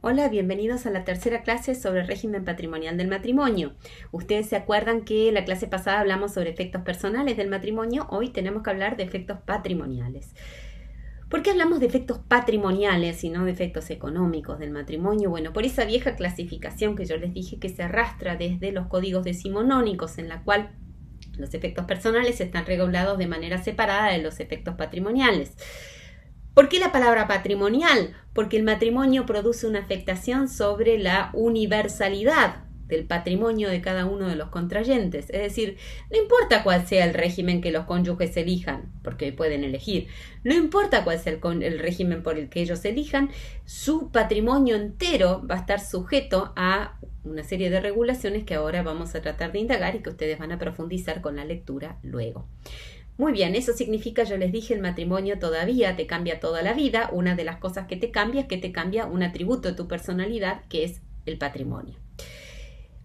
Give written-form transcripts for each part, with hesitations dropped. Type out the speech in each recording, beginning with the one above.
Hola, bienvenidos a la tercera clase sobre el régimen patrimonial del matrimonio. Ustedes se acuerdan que la clase pasada hablamos sobre efectos personales del matrimonio, hoy tenemos que hablar de efectos patrimoniales. ¿Por qué hablamos de efectos patrimoniales y no de efectos económicos del matrimonio? Bueno, por esa vieja clasificación que yo les dije que se arrastra desde los códigos decimonónicos, en la cual los efectos personales están regulados de manera separada de los efectos patrimoniales. ¿Por qué la palabra patrimonial? Porque el matrimonio produce una afectación sobre la universalidad del patrimonio de cada uno de los contrayentes. Es decir, no importa cuál sea el régimen que los cónyuges elijan, porque pueden elegir, no importa cuál sea el régimen por el que ellos elijan, su patrimonio entero va a estar sujeto a una serie de regulaciones que ahora vamos a tratar de indagar y que ustedes van a profundizar con la lectura luego. Muy bien, eso significa, yo les dije, el matrimonio todavía te cambia toda la vida. Una de las cosas que te cambia es que te cambia un atributo de tu personalidad, que es el patrimonio.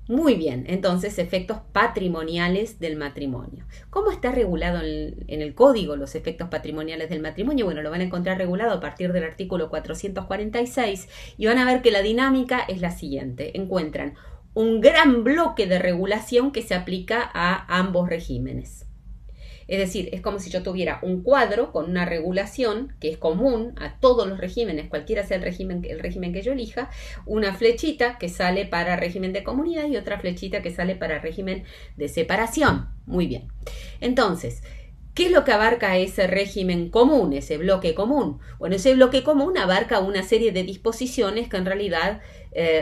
Muy bien, entonces, efectos patrimoniales del matrimonio. ¿Cómo está regulado en el código los efectos patrimoniales del matrimonio? Bueno, lo van a encontrar regulado a partir del artículo 446 y van a ver que la dinámica es la siguiente. Encuentran un gran bloque de regulación que se aplica a ambos regímenes. Es decir, es como si yo tuviera un cuadro con una regulación que es común a todos los regímenes, cualquiera sea el régimen que yo elija, una flechita que sale para régimen de comunidad y otra flechita que sale para régimen de separación. Muy bien. Entonces, ¿qué es lo que abarca ese régimen común, ese bloque común? Bueno, ese bloque común abarca una serie de disposiciones que en realidad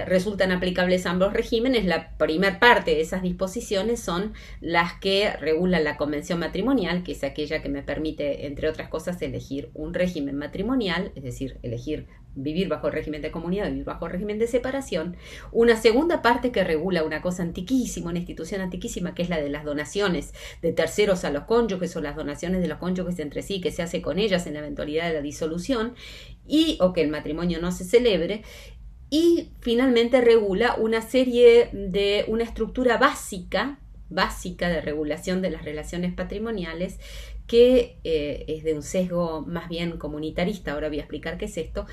resultan aplicables a ambos regímenes. La primera parte de esas disposiciones son las que regulan la convención matrimonial, que es aquella que me permite, entre otras cosas, elegir un régimen matrimonial, es decir, elegir vivir bajo el régimen de comunidad, vivir bajo el régimen de separación. Una segunda parte que regula una cosa antiquísima, una institución antiquísima, que es la de las donaciones de terceros a los cónyuges o las donaciones de los cónyuges entre sí, que se hace con ellas en la eventualidad de la disolución o que el matrimonio no se celebre. Y finalmente regula una estructura básica de regulación de las relaciones patrimoniales que es de un sesgo más bien comunitarista. Ahora voy a explicar qué es esto,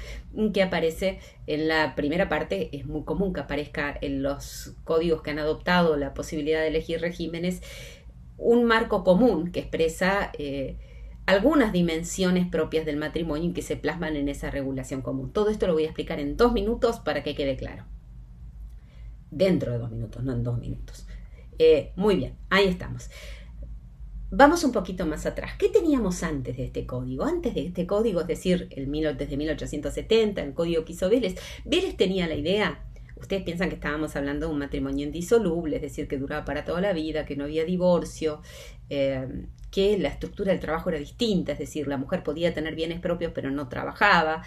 que aparece en la primera parte. Es muy común que aparezca en los códigos que han adoptado la posibilidad de elegir regímenes un marco común que expresa algunas dimensiones propias del matrimonio y que se plasman en esa regulación común. Todo esto lo voy a explicar en 2 minutos para que quede claro. Dentro de 2 minutos, no en 2 minutos. Muy bien, ahí estamos. Vamos un poquito más atrás. ¿Qué teníamos antes de este código? Antes de este código, es decir, desde 1870, el código que hizo Vélez. Vélez tenía la idea. Ustedes piensan que estábamos hablando de un matrimonio indisoluble, es decir, que duraba para toda la vida, que no había divorcio, que la estructura del trabajo era distinta, es decir, la mujer podía tener bienes propios pero no trabajaba,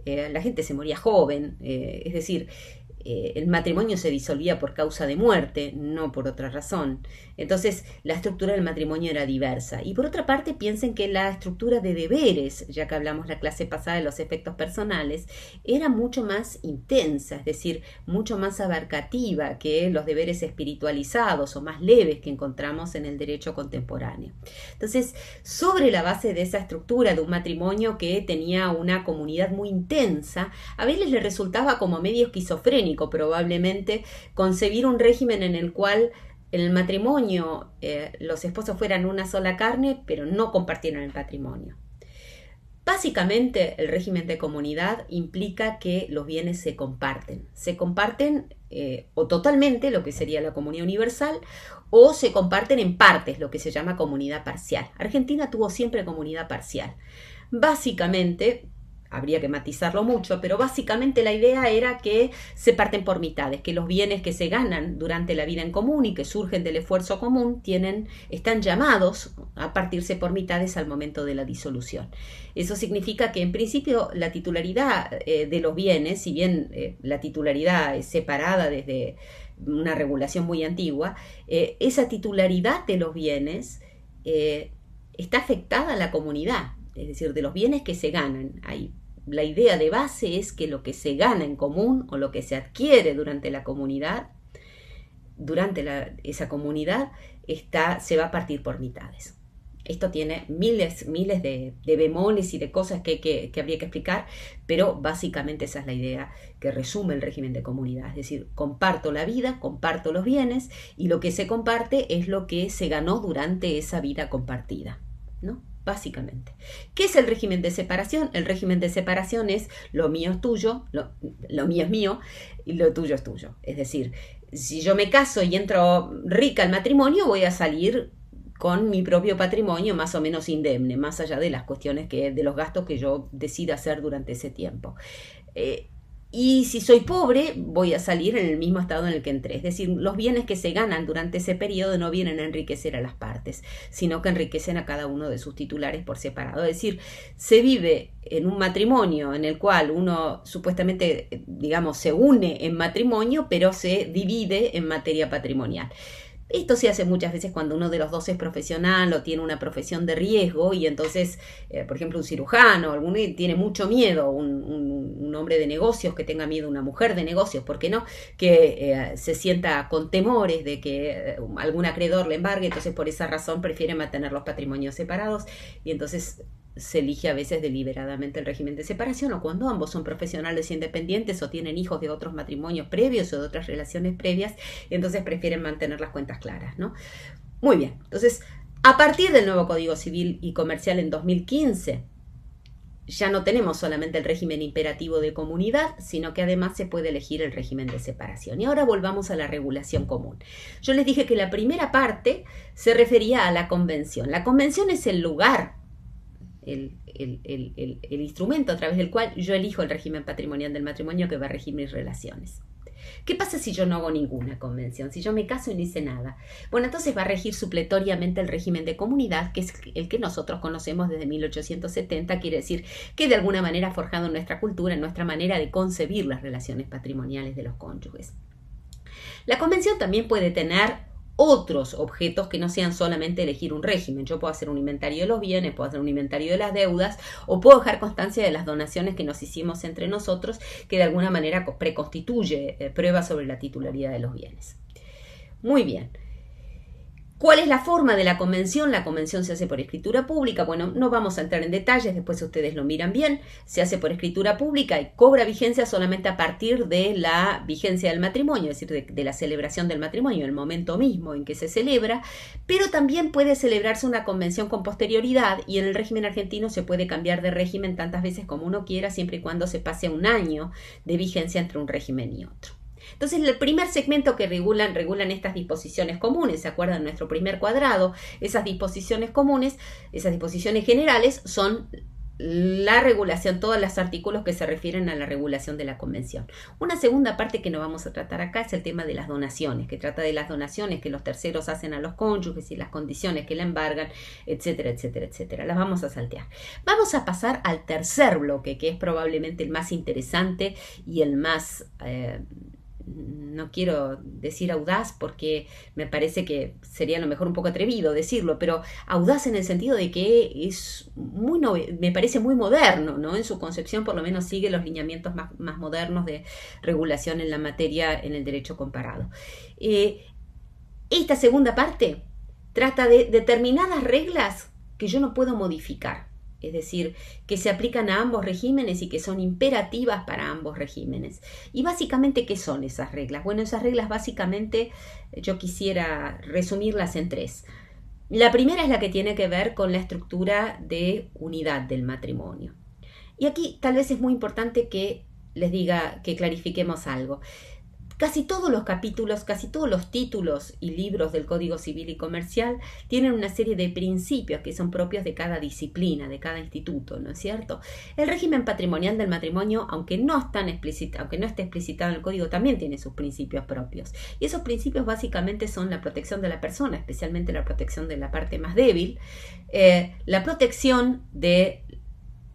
la gente se moría joven, es decir, el matrimonio se disolvía por causa de muerte, no por otra razón. Entonces, la estructura del matrimonio era diversa. Y por otra parte, piensen que la estructura de deberes, ya que hablamos la clase pasada de los efectos personales, era mucho más intensa, es decir, mucho más abarcativa que los deberes espiritualizados o más leves que encontramos en el derecho contemporáneo. Entonces, sobre la base de esa estructura de un matrimonio que tenía una comunidad muy intensa, a Vélez le resultaba como medio esquizofrénico probablemente concebir un régimen en el cual en el matrimonio los esposos fueran una sola carne, pero no compartieran el patrimonio. Básicamente, el régimen de comunidad implica que los bienes se comparten o totalmente, lo que sería la comunidad universal, o se comparten en partes, lo que se llama comunidad parcial. Argentina tuvo siempre comunidad parcial. Básicamente, habría que matizarlo mucho, pero básicamente la idea era que se parten por mitades, que los bienes que se ganan durante la vida en común y que surgen del esfuerzo común están llamados a partirse por mitades al momento de la disolución. Eso significa que en principio la titularidad de los bienes, si bien la titularidad es separada desde una regulación muy antigua, esa titularidad de los bienes está afectada a la comunidad, es decir, de los bienes que se ganan. La idea de base es que lo que se gana en común o lo que se adquiere durante la comunidad, esa comunidad se va a partir por mitades. Esto tiene miles de bemoles y de cosas que habría que explicar, pero básicamente esa es la idea que resume el régimen de comunidad. Es decir, comparto la vida, comparto los bienes y lo que se comparte es lo que se ganó durante esa vida compartida, ¿no? Básicamente. ¿Qué es el régimen de separación? El régimen de separación es lo mío es tuyo, lo mío es mío y lo tuyo es tuyo. Es decir, si yo me caso y entro rica al matrimonio, voy a salir con mi propio patrimonio más o menos indemne, más allá de las cuestiones de los gastos que yo decida hacer durante ese tiempo. Y si soy pobre, voy a salir en el mismo estado en el que entré. Es decir, los bienes que se ganan durante ese periodo no vienen a enriquecer a las partes, sino que enriquecen a cada uno de sus titulares por separado. Es decir, se vive en un matrimonio en el cual uno supuestamente, digamos, se une en matrimonio, pero se divide en materia patrimonial. Esto se hace muchas veces cuando uno de los dos es profesional o tiene una profesión de riesgo y entonces, por ejemplo, un cirujano, alguno tiene mucho miedo, un hombre de negocios que tenga miedo, una mujer de negocios, ¿por qué no? Que se sienta con temores de que algún acreedor le embargue, entonces por esa razón prefiere mantener los patrimonios separados y entonces se elige a veces deliberadamente el régimen de separación, o cuando ambos son profesionales independientes o tienen hijos de otros matrimonios previos o de otras relaciones previas, y entonces prefieren mantener las cuentas claras, ¿no? Muy bien, entonces a partir del nuevo Código Civil y Comercial en 2015 ya no tenemos solamente el régimen imperativo de comunidad, sino que además se puede elegir el régimen de separación. Y ahora volvamos a la regulación común. Yo les dije que la primera parte se refería a la convención. La convención es el lugar, el instrumento a través del cual yo elijo el régimen patrimonial del matrimonio que va a regir mis relaciones. ¿Qué pasa si yo no hago ninguna convención? Si yo me caso y no hice nada. Bueno, entonces va a regir supletoriamente el régimen de comunidad, que es el que nosotros conocemos desde 1870, quiere decir que de alguna manera ha forjado en nuestra cultura, en nuestra manera de concebir las relaciones patrimoniales de los cónyuges. La convención también puede tener otros objetos que no sean solamente elegir un régimen. Yo puedo hacer un inventario de los bienes, puedo hacer un inventario de las deudas o puedo dejar constancia de las donaciones que nos hicimos entre nosotros, que de alguna manera preconstituye prueba sobre la titularidad de los bienes. Muy bien. ¿Cuál es la forma de la convención? La convención se hace por escritura pública. Bueno, no vamos a entrar en detalles, después ustedes lo miran bien. Se hace por escritura pública y cobra vigencia solamente a partir de la vigencia del matrimonio, es decir, de la celebración del matrimonio, el momento mismo en que se celebra, pero también puede celebrarse una convención con posterioridad y en el régimen argentino se puede cambiar de régimen tantas veces como uno quiera, siempre y cuando se pase un año de vigencia entre un régimen y otro. Entonces, el primer segmento que regulan estas disposiciones comunes, ¿se acuerdan de nuestro primer cuadrado? Esas disposiciones comunes, esas disposiciones generales son la regulación, todos los artículos que se refieren a la regulación de la convención. Una segunda parte que no vamos a tratar acá es el tema de las donaciones, que trata de las donaciones que los terceros hacen a los cónyuges y las condiciones que la embargan, etcétera, etcétera, etcétera. Las vamos a saltear. Vamos a pasar al tercer bloque, que es probablemente el más interesante y el más... no quiero decir audaz porque me parece que sería a lo mejor un poco atrevido decirlo, pero audaz en el sentido de que es me parece muy moderno, ¿no? En su concepción por lo menos sigue los lineamientos más modernos de regulación en la materia en el derecho comparado. Esta segunda parte trata de determinadas reglas que yo no puedo modificar. Es decir, que se aplican a ambos regímenes y que son imperativas para ambos regímenes. Y básicamente, ¿qué son esas reglas? Bueno, esas reglas básicamente yo quisiera resumirlas en tres. La primera es la que tiene que ver con la estructura de unidad del matrimonio. Y aquí tal vez es muy importante que les diga, que clarifiquemos algo. Casi todos los capítulos, casi todos los títulos y libros del Código Civil y Comercial tienen una serie de principios que son propios de cada disciplina, de cada instituto, ¿no es cierto? El régimen patrimonial del matrimonio, aunque no esté explicitado en el Código, también tiene sus principios propios. Y esos principios básicamente son la protección de la persona, especialmente la protección de la parte más débil, la protección de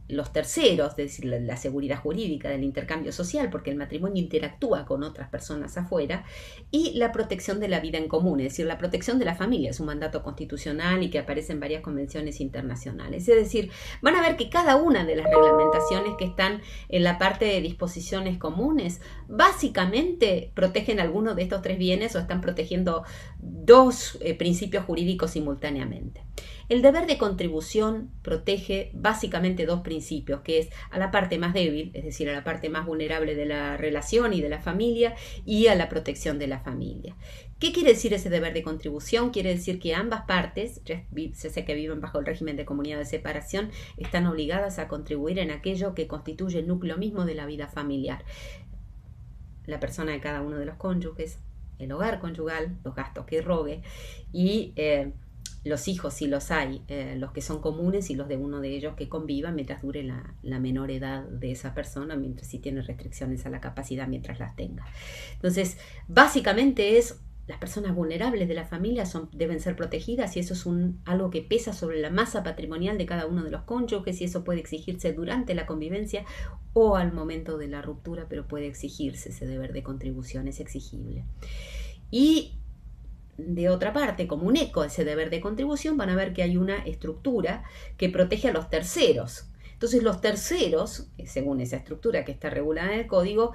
los terceros, es decir, la seguridad jurídica del intercambio social, porque el matrimonio interactúa con otras personas afuera, y la protección de la vida en común, es decir, la protección de la familia, es un mandato constitucional y que aparece en varias convenciones internacionales. Es decir, van a ver que cada una de las reglamentaciones que están en la parte de disposiciones comunes, básicamente protegen alguno de estos tres bienes o están protegiendo dos principios jurídicos simultáneamente. El deber de contribución protege básicamente dos principios, que es a la parte más débil, es decir, a la parte más vulnerable de la relación y de la familia, y a la protección de la familia. ¿Qué quiere decir ese deber de contribución? Quiere decir que ambas partes, se sé que viven bajo el régimen de comunidad de separación, están obligadas a contribuir en aquello que constituye el núcleo mismo de la vida familiar. La persona de cada uno de los cónyuges, el hogar conyugal, los gastos que rogue, y los hijos, si los hay, los que son comunes y los de uno de ellos que convivan mientras dure la menor edad de esa persona, mientras si tiene restricciones a la capacidad mientras las tenga. Entonces, básicamente es las personas vulnerables de la familia deben ser protegidas, y eso es algo que pesa sobre la masa patrimonial de cada uno de los cónyuges, y eso puede exigirse durante la convivencia o al momento de la ruptura, pero puede exigirse, ese deber de contribución es exigible. Y de otra parte, como un eco de ese deber de contribución, van a ver que hay una estructura que protege a los terceros. Entonces los terceros, según esa estructura que está regulada en el código,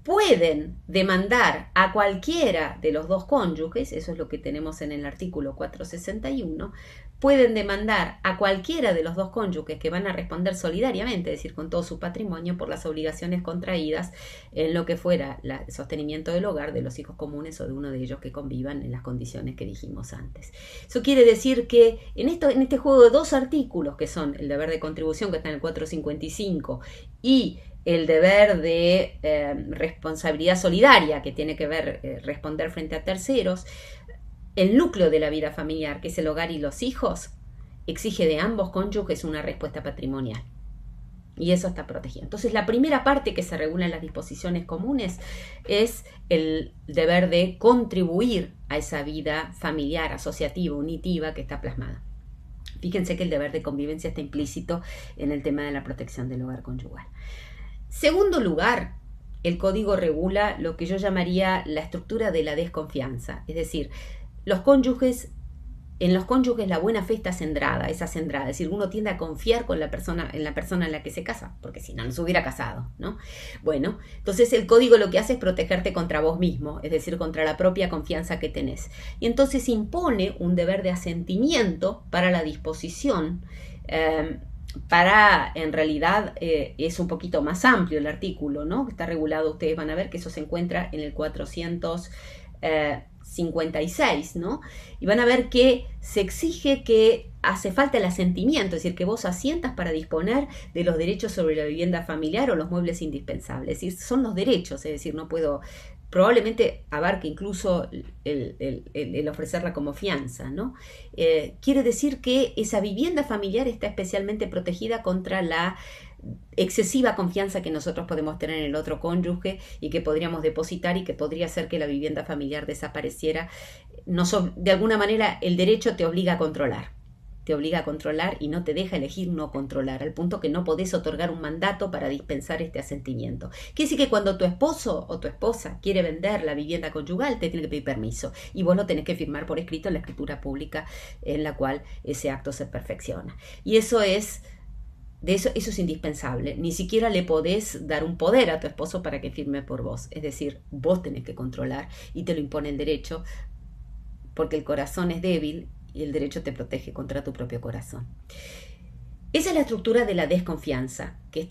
pueden demandar a cualquiera de los dos cónyuges, eso es lo que tenemos en el artículo 461, pueden demandar a cualquiera de los dos cónyuges que van a responder solidariamente, es decir, con todo su patrimonio, por las obligaciones contraídas en lo que fuera el sostenimiento del hogar de los hijos comunes o de uno de ellos que convivan en las condiciones que dijimos antes. Eso quiere decir que en este juego de dos artículos, que son el deber de contribución que está en el 455 y el deber de responsabilidad solidaria, que tiene que ver responder frente a terceros, el núcleo de la vida familiar, que es el hogar y los hijos, exige de ambos cónyuges una respuesta patrimonial. Y eso está protegido. Entonces, la primera parte que se regula en las disposiciones comunes es el deber de contribuir a esa vida familiar, asociativa, unitiva que está plasmada. Fíjense que el deber de convivencia está implícito en el tema de la protección del hogar conyugal. Segundo lugar, el código regula lo que yo llamaría la estructura de la desconfianza, es decir, en los cónyuges la buena fe está centrada, es decir, uno tiende a confiar en la persona en la que se casa, porque si no, no se hubiera casado, ¿no? Bueno, entonces el código lo que hace es protegerte contra vos mismo, es decir, contra la propia confianza que tenés. Y entonces impone un deber de asentimiento para la disposición, en realidad es un poquito más amplio el artículo, ¿no? Está regulado, ustedes van a ver que eso se encuentra en el 456, ¿no? Y van a ver que se exige que hace falta el asentimiento, es decir, que vos asientas para disponer de los derechos sobre la vivienda familiar o los muebles indispensables. Es decir, son los derechos, es decir, no puedo... Probablemente abarque incluso el ofrecerla como fianza, ¿no? Quiere decir que esa vivienda familiar está especialmente protegida contra la excesiva confianza que nosotros podemos tener en el otro cónyuge y que podríamos depositar, y que podría hacer que la vivienda familiar desapareciera. De alguna manera el derecho te obliga a controlar. Te obliga a controlar y no te deja elegir no controlar, al punto que no podés otorgar un mandato para dispensar este asentimiento. Quiere decir que cuando tu esposo o tu esposa quiere vender la vivienda conyugal, te tiene que pedir permiso, y vos lo tenés que firmar por escrito en la escritura pública en la cual ese acto se perfecciona. Y eso es indispensable. Ni siquiera le podés dar un poder a tu esposo para que firme por vos. Es decir, vos tenés que controlar, y te lo impone el derecho, porque el corazón es débil y el derecho te protege contra tu propio corazón. Esa es la estructura de la desconfianza que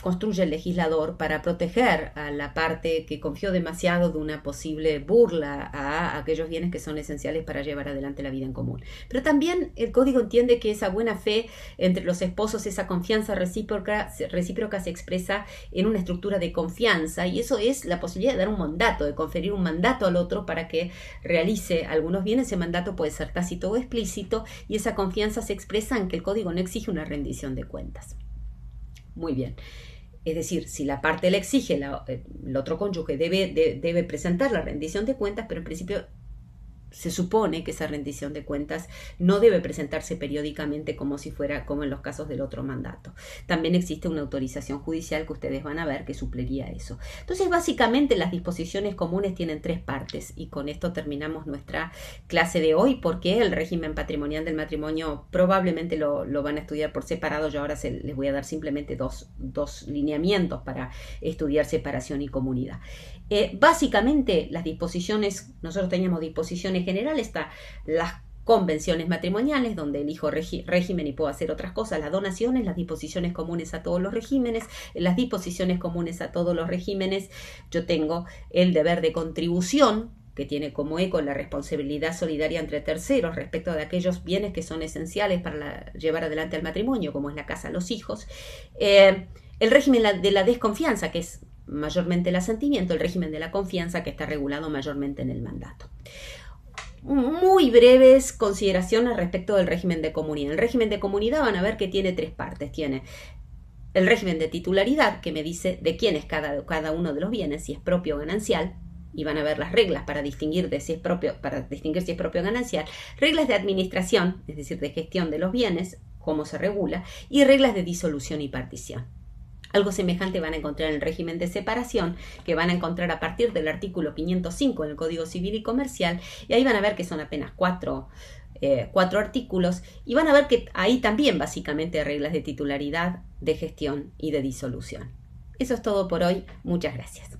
construye el legislador para proteger a la parte que confió demasiado de una posible burla a aquellos bienes que son esenciales para llevar adelante la vida en común. Pero también el código entiende que esa buena fe entre los esposos, esa confianza recíproca se expresa en una estructura de confianza, y eso es la posibilidad de dar un mandato, de conferir un mandato al otro para que realice algunos bienes. Ese mandato puede ser tácito o explícito, y esa confianza se expresa en que el código no exige una rendición de cuentas. Muy bien. Es decir, si la parte le exige, el otro cónyuge debe presentar la rendición de cuentas, pero en principio se supone que esa rendición de cuentas no debe presentarse periódicamente como si fuera como en los casos del otro mandato. También existe una autorización judicial que ustedes van a ver que supliría eso. Entonces, básicamente las disposiciones comunes tienen 3 partes y con esto terminamos nuestra clase de hoy, porque el régimen patrimonial del matrimonio probablemente lo van a estudiar por separado. Yo ahora les voy a dar simplemente dos lineamientos para estudiar separación y comunidad. Básicamente las disposiciones, nosotros teníamos disposiciones generales, está las convenciones matrimoniales, donde elijo régimen y puedo hacer otras cosas, las donaciones, las disposiciones comunes a todos los regímenes, las disposiciones comunes a todos los regímenes, yo tengo el deber de contribución, que tiene como eco la responsabilidad solidaria entre terceros respecto de aquellos bienes que son esenciales para llevar adelante el matrimonio, como es la casa, los hijos, el régimen de la desconfianza, que es mayormente el asentimiento, el régimen de la confianza, que está regulado mayormente en el mandato. Muy breves consideraciones respecto del régimen de comunidad. El régimen de comunidad van a ver que tiene 3 partes. Tiene el régimen de titularidad, que me dice de quién es cada uno de los bienes, si es propio o ganancial, y van a ver las reglas para distinguir si es propio o ganancial, reglas de administración, es decir, de gestión de los bienes, cómo se regula, y reglas de disolución y partición. Algo semejante van a encontrar en el régimen de separación, que van a encontrar a partir del artículo 505 en el Código Civil y Comercial, y ahí van a ver que son apenas 4 artículos, y van a ver que ahí también básicamente hay reglas de titularidad, de gestión y de disolución. Eso es todo por hoy. Muchas gracias.